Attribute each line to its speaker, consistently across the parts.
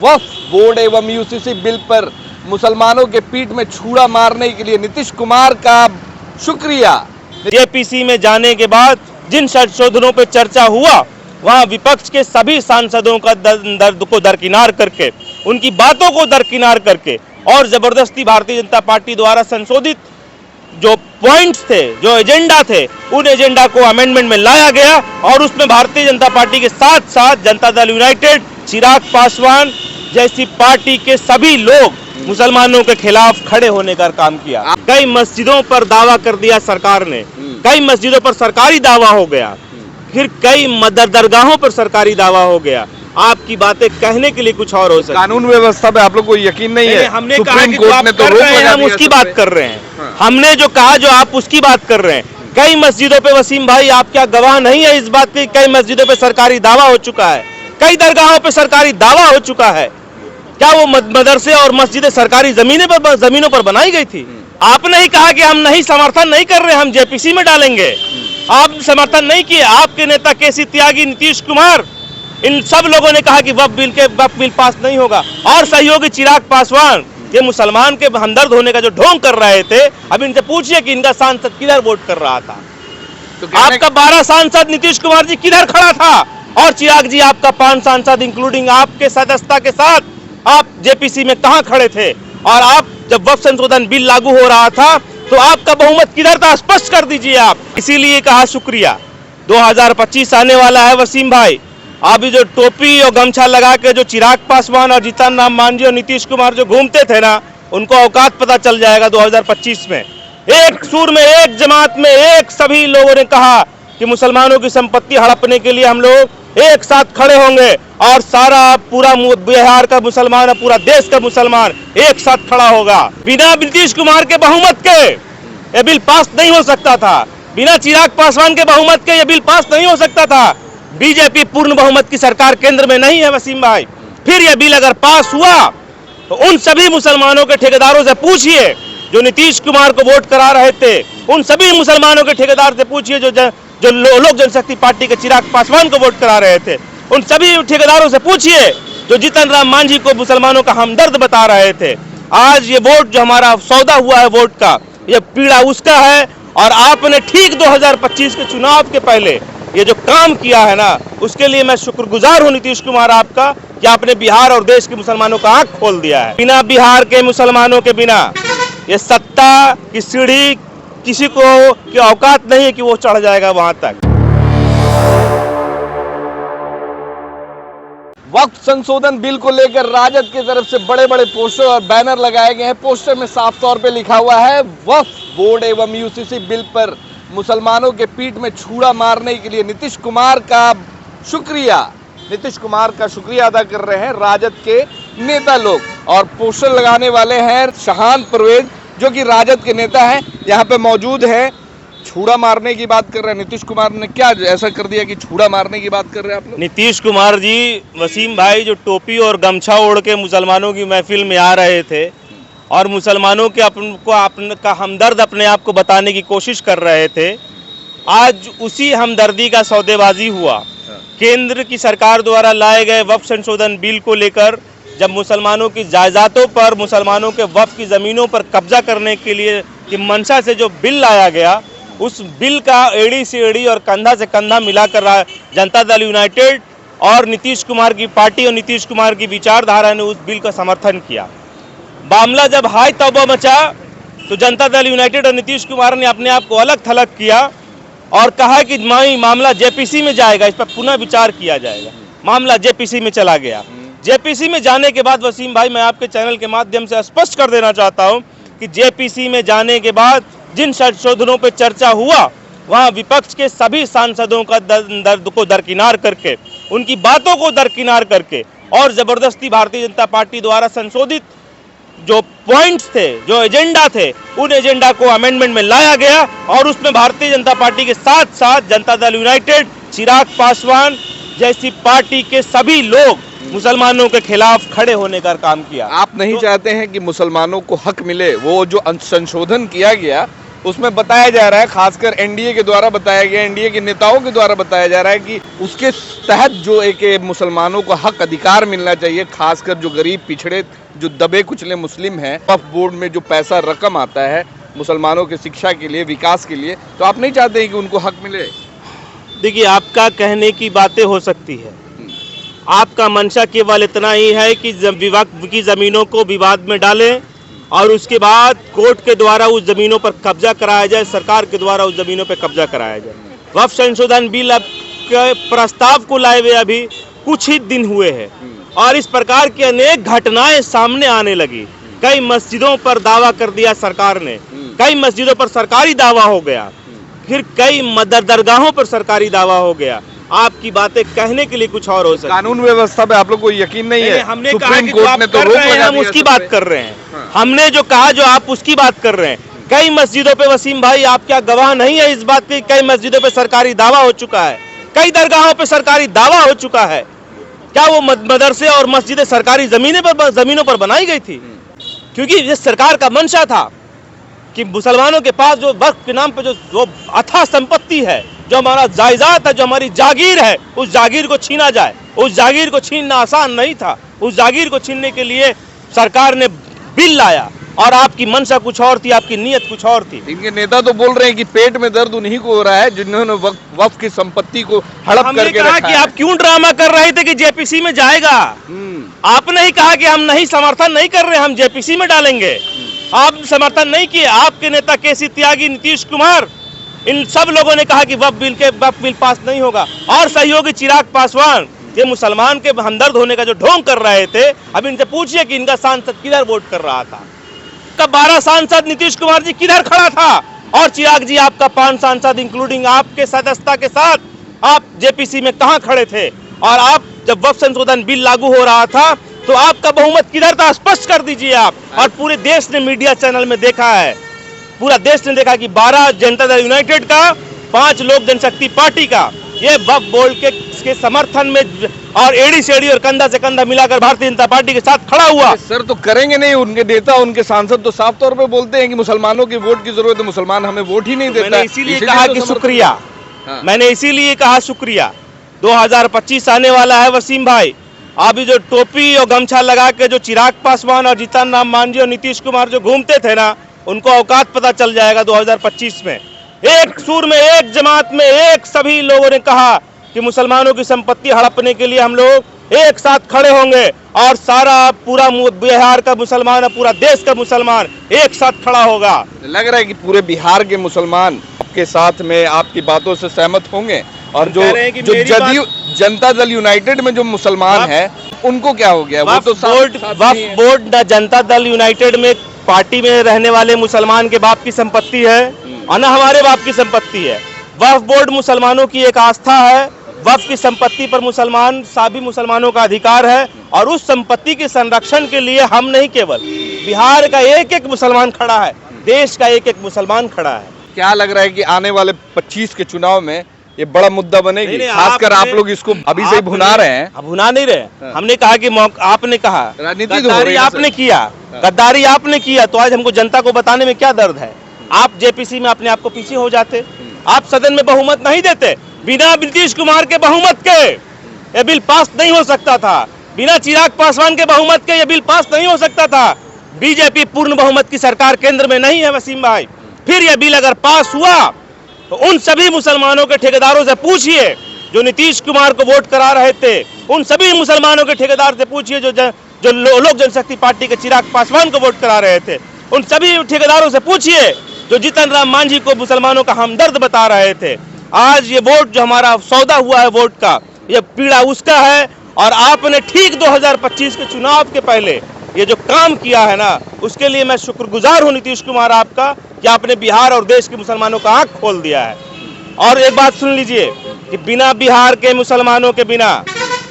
Speaker 1: वक्फ board एवं UCC bill पर मुसलमानों के पीठ में छुरा मारने के लिए नीतीश कुमार का शुक्रिया।
Speaker 2: जेपीसी में जाने के बाद जिन संशोधनों पर चर्चा हुआ वहां विपक्ष के सभी सांसदों का दर्द को दरकिनार करके, उनकी बातों को दरकिनार करके और जबरदस्ती भारतीय जनता पार्टी द्वारा संशोधित जो पॉइंट्स थे, जो एजेंडा थे, उन एजेंडा को अमेंडमेंट में लाया गया और उसमें भारतीय जनता पार्टी के साथ साथ जनता दल यूनाइटेड, चिराग पासवान जैसी पार्टी के सभी लोग मुसलमानों के खिलाफ खड़े होने का काम किया। कई मस्जिदों पर दावा कर दिया सरकार ने, कई मस्जिदों पर सरकारी दावा हो गया, फिर कई दरगाहों पर सरकारी दावा हो गया। आपकी बातें कहने के लिए कुछ और हो सकता है।
Speaker 1: कानून व्यवस्था पे आप लोग को यकीन नहीं है?
Speaker 2: हमने कहा कि जो आप कर रहे हैं हम उसकी बात कर रहे हैं। हमने जो कहा जो आप उसकी बात कर रहे हैं। कई मस्जिदों पे वसीम भाई आप क्या गवाह नहीं है इस बात की? कई मस्जिदों पे सरकारी दावा हो चुका है, कई दरगाहों पे सरकारी दावा हो चुका है। क्या वो मदरसे और मस्जिदें सरकारी जमीनों पर बनाई गई थी? आपने ही कहा कि हम नहीं समर्थन नहीं कर रहे, हम जेपीसी में डालेंगे। आप समर्थन नहीं किए। आपके नेता केसी त्यागी, नीतीश कुमार, इन सब लोगों ने कहा कि वक्फ बिल पास नहीं होगा। और सहयोगी चिराग पासवान ये मुसलमान के हमदर्द होने का जो ढोंग कर रहे थे, अब इनसे पूछिए कि इनका सांसद किधर वोट कर रहा था। तो आपका 12 सांसद नीतीश कुमार जी किधर खड़ा था और चिराग जी आपका 5 सांसद इंक्लूडिंग आपके सदस्यता के साथ आप जेपीसी में कहां खड़े थे? और आप जब वक्फ संशोधन बिल लागू हो रहा था तो आपका बहुमत किधर था? स्पष्ट कर दीजिए आप। इसीलिए कहा शुक्रिया। 2025 आने वाला है वसीम भाई। अभी जो टोपी और गमछा लगा के जो चिराग पासवान और जीतन राम मांझी और नीतीश कुमार जो घूमते थे ना, उनको औकात पता चल जाएगा 2025 में। एक सुर में, एक जमात में, एक सभी लोगों ने कहा कि मुसलमानों की संपत्ति हड़पने के लिए हम लोग एक साथ खड़े होंगे और सारा पूरा बिहार का मुसलमान और पूरा देश का मुसलमान एक साथ खड़ा होगा। बिना नीतीश कुमार के बहुमत के ये बिल पास नहीं हो सकता था। बिना चिराग पासवान के बहुमत के ये बिल पास नहीं हो सकता था। बीजेपी पूर्ण बहुमत की सरकार केंद्र में नहीं है वसीम भाई। फिर यह बिल अगर पास हुआ तो उन सभी मुसलमानों के ठेकेदारों से पूछिए जो नीतीश कुमार को वोट करा रहे थे, उन सभी मुसलमानों के ठेकेदार से पूछिए जो लोक जनशक्ति पार्टी के चिराग पासवान को वोट करा रहे थे, उन सभी ठेकेदारों से पूछिए जो जीतन राम मांझी को मुसलमानों का हमदर्द बता रहे थे। आज ये वोट जो हमारा सौदा हुआ है वोट का, ये पीड़ा उसका है। और आपने ठीक 2025 के चुनाव के पहले ये जो काम किया है ना, उसके लिए मैं शुक्रगुजार हूं नीतीश कुमार आपका कि आपने बिहार और देश के मुसलमानों का आंख खोल दिया है। बिना बिहार के मुसलमानों के बिना ये सत्ता की सीढ़ी किसी को की औकात नहीं है कि वो चढ़ जाएगा वहां तक।
Speaker 1: वक्फ संशोधन बिल को लेकर राजद की तरफ से बड़े बड़े पोस्टर और बैनर लगाए गए हैं। पोस्टर में साफ तौर पे लिखा हुआ है वक्फ बोर्ड एवं यूसीसी बिल पर मुसलमानों के पीठ में छुरा मारने के लिए नीतीश कुमार का शुक्रिया। नीतीश कुमार का शुक्रिया अदा कर रहे हैं राजद के नेता लोग। और पोस्टर लगाने वाले हैं शाहान परवेज जो कि राजद के नेता हैं, यहाँ पे मौजूद है। छुरा मारने की बात कर रहे हैं। नीतीश कुमार ने क्या ऐसा कर दिया कि छुरा मारने की बात कर रहे हैं आप लोग?
Speaker 2: नीतीश कुमार जी, वसीम भाई जो टोपी और गमछा ओढ़ के मुसलमानों की महफिल में आ रहे थे और मुसलमानों के अपने हमदर्द अपने आप को बताने की कोशिश कर रहे थे, आज उसी हमदर्दी का सौदेबाजी हुआ। केंद्र की सरकार द्वारा लाए गए वक्फ संशोधन बिल को लेकर जब मुसलमानों की जायदादों पर, मुसलमानों के वक्फ की ज़मीनों पर कब्जा करने के लिए की मंशा से जो बिल लाया गया, उस बिल का एड़ी से एड़ी और कंधा से कंधा मिलाकर जनता दल यूनाइटेड और नीतीश कुमार की पार्टी और नीतीश कुमार की विचारधारा ने उस बिल का समर्थन किया। मामला जब हाई तौबा मचा तो जनता दल यूनाइटेड और नीतीश कुमार ने अपने आप को अलग थलग किया और कहा कि मामला जेपीसी में जाएगा, इस पर पुनः विचार किया जाएगा। मामला जेपीसी में चला गया। जेपीसी में जाने के बाद वसीम भाई, मैं आपके चैनल के माध्यम से स्पष्ट कर देना चाहता हूं कि जेपीसी में जाने के बाद जिन संशोधनों पर चर्चा हुआ वहां विपक्ष के सभी सांसदों का दर्द को दरकिनार करके, उनकी बातों को दरकिनार करके और जबरदस्ती भारतीय जनता पार्टी द्वारा संशोधित जो पॉइंट्स थे, जो एजेंडा थे, उन एजेंडा को अमेंडमेंट में लाया गया और उसमें भारतीय जनता पार्टी के साथ साथ जनता दल यूनाइटेड, चिराग पासवान जैसी पार्टी के सभी लोग मुसलमानों के खिलाफ खड़े होने का काम किया।
Speaker 1: आप नहीं चाहते हैं कि मुसलमानों को हक मिले? वो जो संशोधन किया गया उसमें बताया जा रहा है, खासकर एनडीए के द्वारा बताया गया, एनडीए के नेताओं के द्वारा बताया जा रहा है कि उसके तहत जो एक मुसलमानों को हक अधिकार मिलना चाहिए, खासकर जो गरीब पिछड़े जो दबे कुचले मुस्लिम हैं, वक्फ बोर्ड में जो पैसा रकम आता है मुसलमानों की शिक्षा के लिए, विकास के लिए, तो आप नहीं चाहते कि उनको हक मिले?
Speaker 2: देखिए, आपका कहने की बातें हो सकती है, आपका मंशा केवल इतना ही है कि वक्फ की जमीनों को विवाद में डालें और उसके बाद कोर्ट के द्वारा उस जमीनों पर कब्जा कराया जाए, सरकार के द्वारा उस जमीनों पर कब्जा कराया जाए। वक्फ संशोधन बिल अब के प्रस्ताव को लाए हुए अभी कुछ ही दिन हुए हैं और इस प्रकार की अनेक घटनाएं सामने आने लगी। कई मस्जिदों पर दावा कर दिया सरकार ने, कई मस्जिदों पर सरकारी दावा हो गया, फिर कई दरगाहों पर सरकारी दावा हो गया। आपकी बातें कहने के लिए कुछ और हो सकती है।
Speaker 1: कानून व्यवस्था पे आप लोग को यकीन नहीं है?
Speaker 2: हमने कहा कि आप कर रहे हैं, हम उसकी बात कर रहे हैं। हमने जो कहा जो आप उसकी बात कर रहे हैं। कई मस्जिदों पे वसीम भाई आप क्या गवाह नहीं है इस बात की, कई मस्जिदों पे सरकारी दावा हो चुका है, कई दरगाहों पे सरकारी दावा हो चुका है। क्या वो मदरसे और मस्जिदें सरकारी जमीनों पर बनाई गई थी? क्योंकि ये सरकार का मंशा था कि मुसलमानों के पास जो वक्फ के नाम पे जो अथाह संपत्ति है, जो हमारा जायदाद है, जो हमारी जागीर है, उस जागीर को छीना जाए। उस जागीर को छीनना आसान नहीं था। उस जागीर को छीनने के लिए सरकार ने बिल लाया और आपकी मंशा कुछ और थी, आपकी नीयत कुछ और थी।
Speaker 1: इनके नेता तो बोल रहे हैं कि पेट में दर्द उन्हीं को हो रहा है जिन्होंने वक्फ की संपत्ति को हड़प करके रखा है।
Speaker 2: कि आप क्यों ड्रामा कर रहे थे कि जेपीसी में जाएगा? आपने ही कहा कि हम नहीं समर्थन नहीं कर रहे, हम जेपीसी में डालेंगे। आप समर्थन नहीं किए। आपके नेता केसी त्यागी, नीतीश कुमार, इन सब लोगों ने कहा कि वक्फ बिल पास नहीं होगा। और सहयोगी चिराग पासवान, ये मुसलमान के हमदर्द होने का जो ढोंग कर रहे थे, अब इनसे पूछिए कि इनका सांसद किधर वोट कर रहा था। तब 12 सांसद नीतीश कुमार जी किधर खड़ा था और चिराग जी आपका 5 सांसद इंक्लूडिंग आपके सदस्यता के साथ आप जेपीसी में कहां खड़े थे? और आप जब वक्फ संशोधन बिल लागू हो रहा था तो आपका बहुमत किधर था? स्पष्ट कर दीजिए आप। और पूरे देश ने मीडिया चैनल में देखा है, पूरा देश ने देखा कि 12 जनता दल यूनाइटेड का, 5 लोक जनशक्ति पार्टी का ये वक्फ बोर्ड के समर्थन में और एड़ी से एड़ी और कंधा से कंधा मिलाकर भारतीय जनता पार्टी के साथ खड़ा हुआ।
Speaker 1: सर तो करेंगे नहीं। उनके नेता, उनके सांसद तो साफ तौर पे बोलते हैं कि मुसलमानों की वोट की जरूरत है, मुसलमान हमें वोट ही नहीं देता।
Speaker 2: मैंने इसीलिए कहा कि शुक्रिया, मैंने इसीलिए कहा शुक्रिया। 2025 आने वाला है वसीम भाई। अभी जो टोपी और गमछा लगा के जो चिराग पासवान और जीतन राम मांझी और नीतीश कुमार जो घूमते थे ना, उनको औकात पता चल जाएगा 2025 में। एक सुर में, एक जमात में, एक सभी लोगों ने कहा कि मुसलमानों की संपत्ति हड़पने के लिए हम लोग एक साथ खड़े होंगे और सारा पूरा बिहार का मुसलमान, पूरा देश का मुसलमान एक साथ खड़ा होगा।
Speaker 1: लग रहा है कि पूरे बिहार के मुसलमान आपके साथ में, आपकी बातों से सहमत होंगे। और जो जदयू जनता दल यूनाइटेड में जो मुसलमान है उनको क्या हो गया? वो तो
Speaker 2: वक्फ बोर्ड जनता दल यूनाइटेड में पार्टी में रहने वाले मुसलमान के बाप की संपत्ति है और न हमारे बाप की संपत्ति है। वक्फ बोर्ड मुसलमानों की एक आस्था है। वक्फ की संपत्ति पर सभी मुसलमानों का अधिकार है और उस संपत्ति के संरक्षण के लिए हम नहीं, केवल बिहार का एक एक मुसलमान खड़ा है, देश का एक एक मुसलमान खड़ा है।
Speaker 1: क्या लग रहा है कि आने वाले 25 के चुनाव में ये बड़ा मुद्दा बनेगी? खासकर आप लोग इसको अभी से ही भुना रहे हैं।
Speaker 2: भुना नहीं रहे। हमने कहा कि आपने कहा
Speaker 1: राजनीति
Speaker 2: गद्दारी आपने किया, गद्दारी आपने किया, तो आज हमको जनता को बताने में क्या दर्द है? आप जेपीसी में अपने आप को पीछे हो जाते, आप सदन में बहुमत नहीं देते। बिना नीतीश कुमार के बहुमत के ये बिल पास नहीं हो सकता था। बिना चिराग पासवान के बहुमत के ये बिल पास नहीं हो सकता था। बीजेपी पूर्ण बहुमत की सरकार केंद्र में नहीं है वसीम भाई। फिर यह बिल अगर पास हुआ तो उन सभी मुसलमानों के ठेकेदारों से पूछिए जो नीतीश कुमार को वोट करा रहे थे, उन सभी मुसलमानों के ठेकेदार से पूछिए जो लोक जनशक्ति पार्टी के चिराग पासवान को वोट करा रहे थे, उन सभी ठेकेदारों से पूछिए जो जीतन राम मांझी को मुसलमानों का हमदर्द बता रहे थे। आज ये वोट जो हमारा सौदा हुआ है वोट का, ये पीड़ा उसका है। और आपने ठीक 2025 के चुनाव के पहले ये जो काम किया है ना, उसके लिए मैं शुक्रगुजार हूँ नीतीश कुमार आपका कि आपने बिहार और देश के मुसलमानों का आंख खोल दिया है। और एक बात सुन लीजिए कि बिना बिहार के मुसलमानों के बिना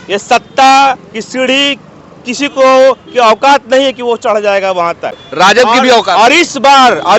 Speaker 2: ये सत्ता की सीढ़ी किसी को की औकात नहीं है कि वो चढ़ जाएगा वहां तक।
Speaker 1: राजद की भी औकात।
Speaker 2: और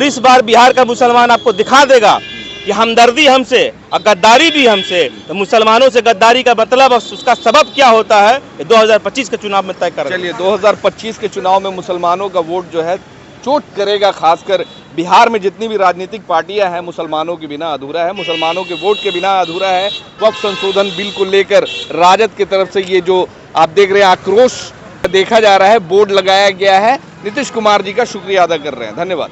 Speaker 2: इस बार बिहार का मुसलमान आपको दिखा देगा कि हमदर्दी हमसे और गद्दारी भी हमसे। तो मुसलमानों से गद्दारी का मतलब उसका सबब क्या होता है 2025 के चुनाव में तय कर।
Speaker 1: चलिए 2025 के चुनाव में मुसलमानों का वोट जो है चोट करेगा, खासकर बिहार में जितनी भी राजनीतिक पार्टियां हैं मुसलमानों के बिना अधूरा है, मुसलमानों के वोट के बिना अधूरा है। वक्फ संशोधन बिल को लेकर राजद की तरफ से ये जो आप देख रहे हैं आक्रोश देखा जा रहा है, बोर्ड लगाया गया है। नीतीश कुमार जी का शुक्रिया अदा कर रहे हैं। धन्यवाद।